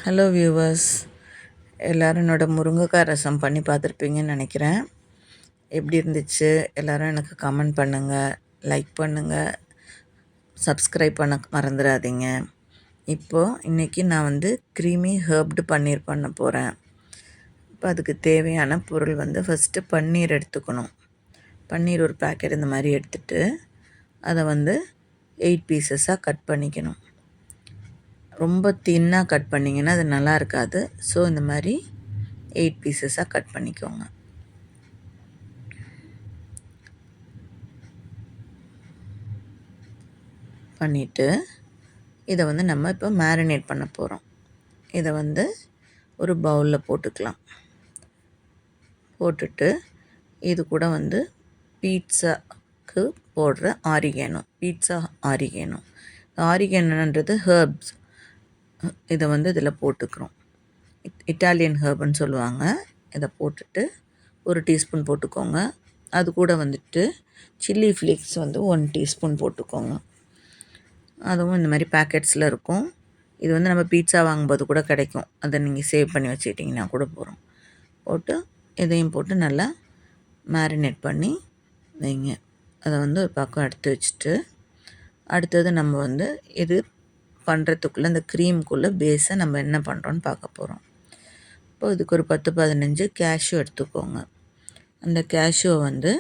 Hello viewers, எல்லோரும் என்னோட முருங்கைக்காய் ரசம் பண்ணி பார்த்துருப்பீங்கன்னு நினைக்கிறேன். எப்படி இருந்துச்சு எல்லோரும் எனக்கு கமெண்ட் பண்ணுங்கள், லைக் பண்ணுங்கள், சப்ஸ்கிரைப் பண்ண மறந்துடாதீங்க. இன்றைக்கி நான் க்ரீமி ஹெர்ப்டு பன்னீர் பண்ண போகிறேன். இப்போ அதுக்கு தேவையான பொருள் ஃபஸ்ட்டு பன்னீர் எடுத்துக்கணும். பன்னீர் ஒரு பேக்கெட் இந்த மாதிரி எடுத்துகிட்டு அதை 8 பீசஸாக கட் பண்ணிக்கணும். ரொம்ப தின்னாக கட் பண்ணிங்கன்னா அது நல்லா இருக்காது. ஸோ இந்த மாதிரி 8 பீசஸாக கட் பண்ணிக்கோங்க. பண்ணிவிட்டு இதை நம்ம இப்போ மேரினேட் பண்ண போகிறோம். இதை ஒரு பவுலில் போட்டுக்கலாம். போட்டுட்டு இது கூட பீட்சாக்கு போடுற ஆரிகேனோ, பீட்சா ஆரிகேனோ. ஆரிகேனோன்றது ஹெர்ப்ஸ். இதை இதில் போட்டுக்கிறோம். இட்டாலியன் ஹெர்ப்னு சொல்லுவாங்க. இதை போட்டுட்டு ஒரு டீஸ்பூன் போட்டுக்கோங்க. அது கூட சில்லி ஃப்ளேக்ஸ் 1 டீஸ்பூன் போட்டுக்கோங்க. அதுவும் இந்த மாதிரி பேக்கெட்ஸில் இருக்கும். இது நம்ம பீட்சா வாங்கும்போது கூட கிடைக்கும். அதை நீங்கள் சேவ் பண்ணி வச்சுக்கிட்டிங்கன்னா கூட போகிறோம். போட்டு இதையும் போட்டு நல்லா மேரினேட் பண்ணி வைங்க. அதை ஒரு பக்கம் எடுத்து வச்சுட்டு அடுத்தது நம்ம இது பண்ணுறதுக்குள்ளே இந்த க்ரீமுக்குள்ளே பேஸை நம்ம என்ன பண்ணுறோன்னு பார்க்க போகிறோம். இப்போ இதுக்கு ஒரு 10-15 கேஷ்யூ எடுத்துக்கோங்க. அந்த கேஷ்யூவை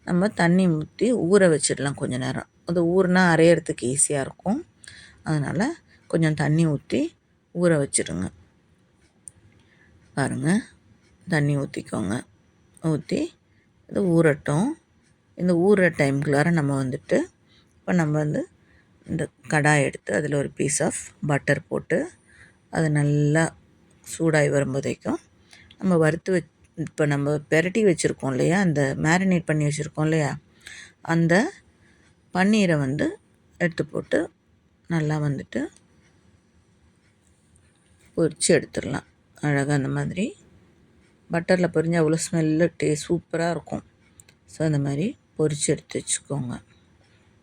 நம்ம தண்ணி ஊற்றி ஊற வச்சிடலாம் கொஞ்சம் நேரம். அது ஊறினா அரையிறதுக்கு ஈஸியாக இருக்கும். அதனால் கொஞ்சம் தண்ணி ஊற்றி ஊற வச்சுருங்க. பாருங்கள், தண்ணி ஊற்றிக்கோங்க. ஊற்றி இது ஊறட்டும். இந்த ஊறுற டைமுக்குள்ளார நம்ம இப்போ நம்ம இந்த கடாய் எடுத்து அதில் ஒரு பீஸ் ஆஃப் பட்டர் போட்டு அது நல்லா சூடாகி வரும்போதைக்கும் நம்ம இப்போ நம்ம பெரட்டி வச்சுருக்கோம் இல்லையா, அந்த மேரினேட் பண்ணி வச்சுருக்கோம் இல்லையா, அந்த பன்னீரை எடுத்து போட்டு நல்லா பொரித்து எடுத்துடலாம். அழகாக அந்த மாதிரி பட்டரில் பொரிஞ்சு அவ்வளோ ஸ்மெல்லு சூப்பராக இருக்கும். ஸோ அந்த மாதிரி பொரித்து எடுத்து வச்சுக்கோங்க.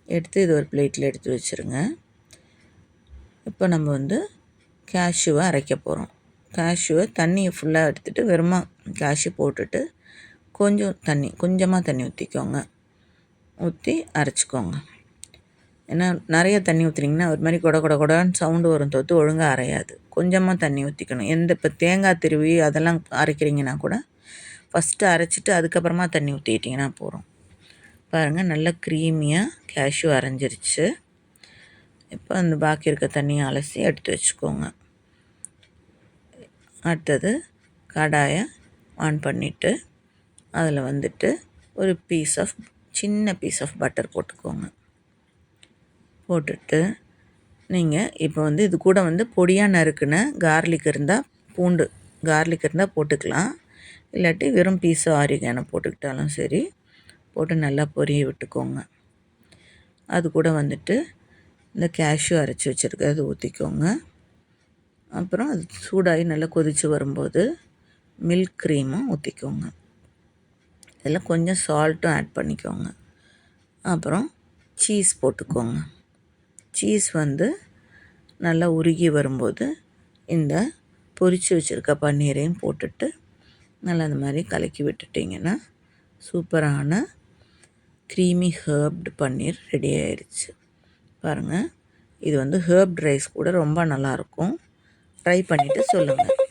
எடுத்து இது ஒரு பிளேட்டில் எடுத்து வச்சுருங்க. இப்போ நம்ம கேஷ்யூவை அரைக்க போகிறோம். கேஷ்யூவை தண்ணியை ஃபுல்லாக எடுத்துகிட்டு வெறுமா கேஷ்யூ போட்டுட்டு கொஞ்சமாக தண்ணி ஊற்றிக்கோங்க. ஊற்றி அரைச்சிக்கோங்க. ஏன்னா நிறைய தண்ணி ஊற்றுனீங்கன்னா ஒரு மாதிரி கொடான்னு சவுண்டு வரும், தோற்று ஒழுங்காக அரையாது. கொஞ்சமாக தண்ணி ஊற்றிக்கணும். இப்போ தேங்காய் திருவி அதெல்லாம் அரைக்கிறீங்கன்னா கூட ஃபஸ்ட்டு அரைச்சிட்டு அதுக்கப்புறமா தண்ணி ஊற்றிக்கிட்டிங்கன்னா போகிறோம். பாருங்கள், நல்லா க்ரீமியாக கேஷ்யூ அரைஞ்சிருச்சு. இப்போ அந்த பாக்கி இருக்க தண்ணியை அலசி எடுத்து வச்சுக்கோங்க. அடுத்தது கடாயை ஆன் பண்ணிவிட்டு அதில் ஒரு சின்ன பீஸ் ஆஃப் பட்டர் போட்டுக்கோங்க. போட்டுட்டு நீங்கள் இப்போ இது கூட பொடியாக நறுக்குன கார்லிக் இருந்தால் கார்லிக் இருந்தால் போட்டுக்கலாம். இல்லாட்டி வெறும் பீஸு ஆரிகேனோ போட்டுக்கிட்டாலும் சரி. போட்டு நல்லா பொரிய விட்டுக்கோங்க. அது கூட இந்த கேஷ்யூ அரைச்சி வச்சுருக்கிறது ஊற்றிக்கோங்க. அப்புறம் அது சூடாகி நல்லா கொதித்து வரும்போது மில்க் க்ரீமும் ஊற்றிக்கோங்க. இதில் கொஞ்சம் சால்ட்டும் ஆட் பண்ணிக்கோங்க. அப்புறம் சீஸ் போட்டுக்கோங்க. சீஸ் நல்லா உருகி வரும்போது இந்த பொரித்து வச்சுருக்க பன்னீரையும் போட்டுட்டு நல்லா அந்த மாதிரி கலக்கி விட்டுட்டிங்கன்னா சூப்பரான க்ரீமி ஹெர்ப்டு பன்னீர் ரெடி ஆயிடுச்சு. பாருங்கள், இது ஹெர்ப்டு ரைஸ் கூட ரொம்ப நல்லாயிருக்கும். ட்ரை பண்ணிவிட்டு சொல்லுங்கள்.